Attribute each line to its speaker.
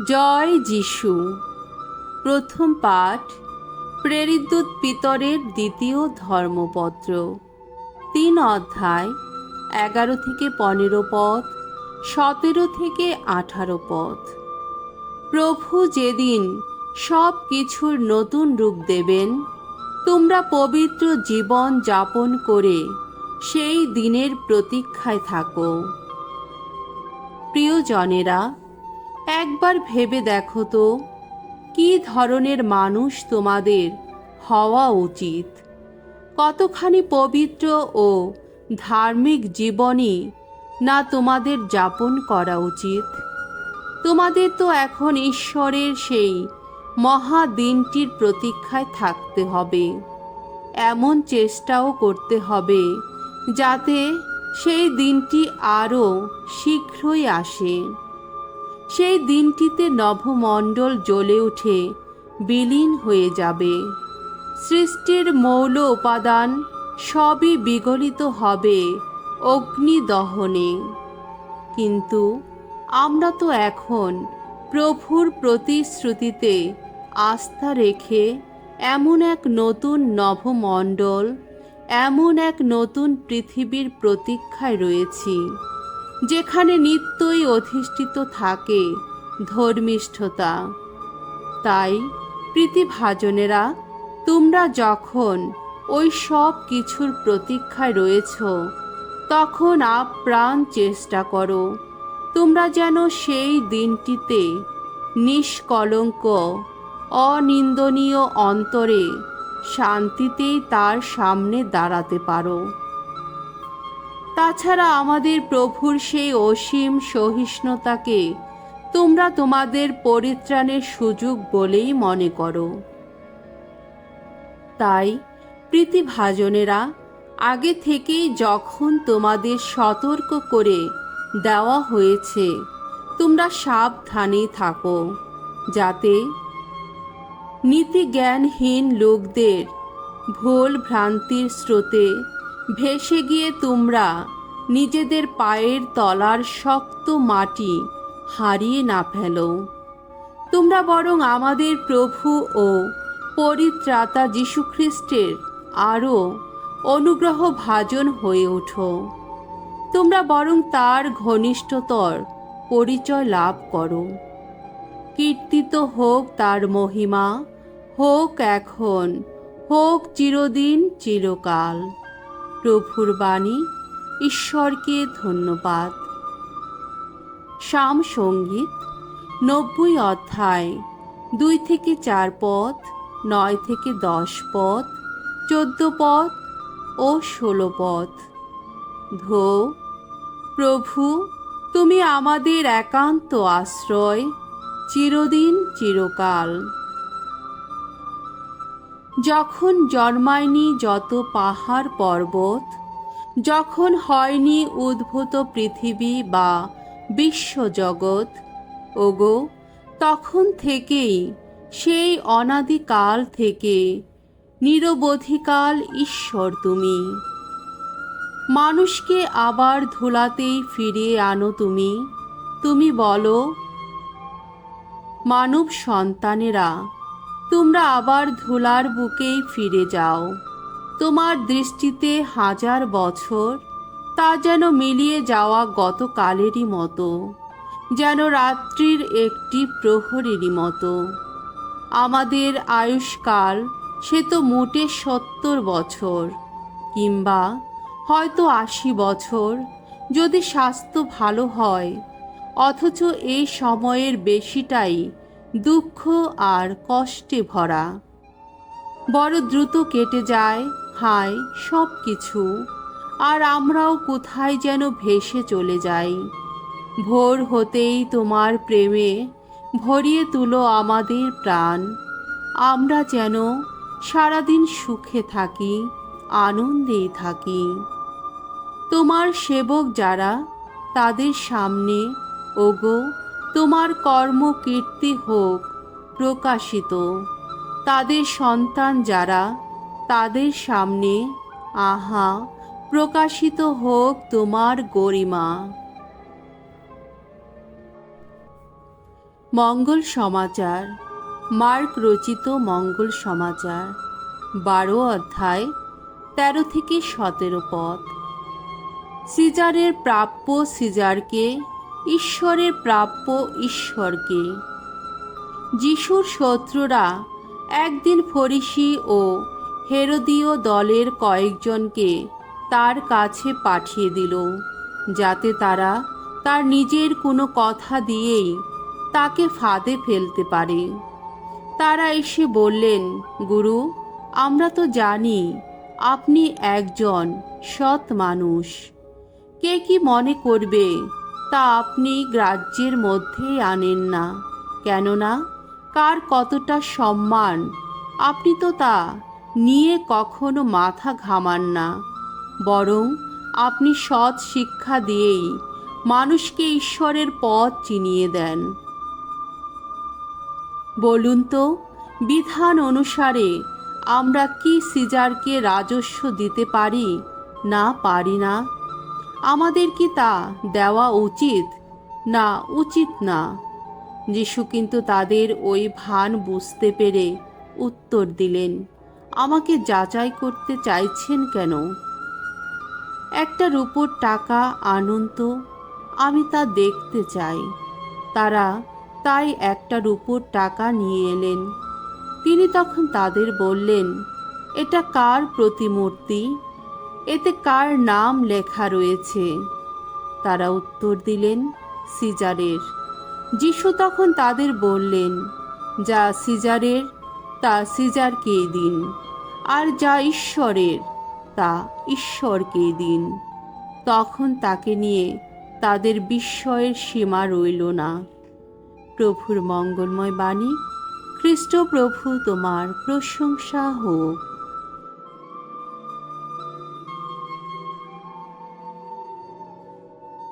Speaker 1: জয় যিশু। প্রথম পাঠ প্রেরিতদূত পিতরের দ্বিতীয় ধর্মপত্র, ৩ অধ্যায়, ১১ থেকে ১৫ পদ, ১৭ থেকে ১৮ পদ। প্রভু যেদিন সব কিছুর নতুন রূপ দেবেন, তোমরা পবিত্র জীবন যাপন করে সেই দিনের প্রতীক্ষায় থাকো। প্রিয়জনেরা, একবার ভেবে দেখো তো, কী ধরনের মানুষ তোমাদের হওয়া উচিত। কতখানি পবিত্র ও ধার্মিক জীবনই না তোমাদের যাপন করা উচিত। তোমাদের তো এখন ঈশ্বরের সেই মহা দিনটির প্রতীক্ষায় থাকতে হবে। এমন চেষ্টাও করতে হবে যাতে সেই দিনটি আরও শীঘ্রই আসে। সেই দিনটিতে নভমণ্ডল জ্বলে উঠে বিলীন হয়ে যাবে। সৃষ্টির মৌল উপাদান সবই বিগলিত হবে অগ্নিদহনে। কিন্তু আমরা তো এখন প্রভুর প্রতিশ্রুতিতে আস্থা রেখে এমন এক নতুন নভমণ্ডল, এমন এক নতুন পৃথিবীর প্রতীক্ষায় রয়েছি, যেখানে নিত্যই অধিষ্ঠিত থাকে ধর্মিষ্ঠতা। তাই প্রীতিভাজনেরা, তোমরা যখন ওই সব কিছুর প্রতীক্ষায় রয়েছ, তখন আপ্রাণ চেষ্টা করো তোমরা যেন সেই দিনটিতে নিষ্কলঙ্ক অনিন্দনীয় অন্তরে শান্তিতেই তার সামনে দাঁড়াতে পারো। তাছাড়া আমাদের প্রভুর সেই অসীম সহিষ্ণুতাকে তোমরা তোমাদের পরিত্রাণের সুযোগ বলেই মনে করো। তাই প্রীতিভাজনেরা, আগে থেকেই যখন তোমাদের সতর্ক করে দেওয়া হয়েছে, তোমরা সাবধানেই থাকো, যাতে নীতিজ্ঞানহীন লোকদের ভুল ভ্রান্তির স্রোতে ভেসে গিয়ে তোমরা নিজেদের পায়ের তলার শক্ত মাটি হারিয়ে না ফেলো। তোমরা বরং আমাদের প্রভু ও পরিত্রাতা যীশুখ্রিস্টের আরও অনুগ্রহভাজন হয়ে ওঠো। তোমরা বরং তার ঘনিষ্ঠতর পরিচয় লাভ করো। কীর্তিত হোক তার মহিমা, হোক এখন, হোক চিরদিন চিরকাল। প্রভুর বাণী। ঈশ্বরকে ধন্যবাদ। সাম সঙ্গীত ৯০ অধ্যায়, ২ থেকে ৪ পদ, ৯ থেকে ১০ পদ, ১৪ পদ ও ১৬ পদ। ধো প্রভু, তুমি আমাদের একান্ত আশ্রয়, চিরদিন চিরকাল। যখন জন্মায়নি যত পাহাড় পর্বত, যখন হয়নি উদ্ভূত পৃথিবী বা বিশ্বজগৎ, ওগো, তখন থেকেই, সেই অনাদিকাল থেকে নিরবধিকাল ঈশ্বর তুমি। মানুষকে আবার ধুলাতেই ফিরিয়ে আনো তুমি। তুমি বলো, মানব সন্তানেরা, তোমরা আবার ধুলার বুকেই ফিরে যাও। তোমার দৃষ্টিতে ১০০০ বছর তা যেন মিলিয়ে যাওয়া গতকালেরই মতো, যেন রাত্রির একটি প্রহরেরই মতো। আমাদের আয়ুষ্কাল সে তো মোটে ৭০ বছর, কিংবা হয়তো ৮০ বছর, যদি স্বাস্থ্য ভালো হয়। অথচ এই সময়ের বেশিটাই দুঃখ আর কষ্টে ভরা। বড় দ্রুত কেটে যায়, হায়, সব কিছু, আর আমরাও কোথায় যেন ভেসে চলে যাই। ভোর হতেই তোমার প্রেমে ভরিয়ে তুলো আমাদের প্রাণ। আমরা যেন সারাদিন সুখে থাকি, আনন্দেই থাকি। তোমার সেবক যারা, তাদের সামনে, ওগো, তোমার কর্মকীর্তি হোক প্রকাশিত। তাদের সন্তান যারা, তাদের সামনে, আহা, প্রকাশিত হোক তোমার গরিমা। মঙ্গল সমাচার, মার্ক রচিত মঙ্গল সমাচার 12 অধ্যায় 13 থেকে 17 পদ। সিজারের প্রাপ্য সিজারকে, ঈশ্বরের প্রাপ্য ঈশ্বরকে। যিশুর শত্রুরা একদিন ফরিসি ও হেরোদীয় দলের কয়েকজনকে তার কাছে পাঠিয়ে দিল, যাতে তারা তার নিজের কোনো কথা দিয়েই তাকে ফাঁদে ফেলতে পারে। তারা এসে বললেন, গুরু, আমরা তো জানি আপনি একজন সৎ মানুষ। কে কি মনে করবে তা আপনি গ্রাহ্যের মধ্যেই আনেন না, কেননা কার কতটা সম্মান আপনি তো তা নিয়ে কখনো মাথা ঘামান না, বরং আপনি সৎ শিক্ষা দিয়েই মানুষকে ঈশ্বরের পথ চিনিয়ে দেন। বলুন তো, বিধান অনুসারে আমরা কি সিজারকে রাজস্ব দিতে পারি না পারি না? আমাদের কি তা দেওয়া উচিত না উচিত না? যিশু কিন্তু তাদের ওই ভান বুঝতে পেরে উত্তর দিলেন, আমাকে যাচাই করতে চাইছেন কেন? একটা রূপোর টাকা আনুন তো, আমি তা দেখতে চাই। তারা তাই একটা রূপোর টাকা নিয়ে এলেন। তিনি তখন তাদের বললেন, এটা কার প্রতিমূর্তি? এতে কার নাম লেখা রয়েছে? তারা উত্তর দিলেন, সিজারের। যিশু তখন তাদের বললেন, যা সিজারের তা সিজারকেই দিন, আর যা ঈশ্বরের তা ঈশ্বরকেই দিন। তখন তাকে নিয়ে তাদের বিস্ময়ের সীমা রইল না। প্রভুর মঙ্গলময় বাণী। খ্রিস্ট প্রভু তোমার প্রশংসা হোক।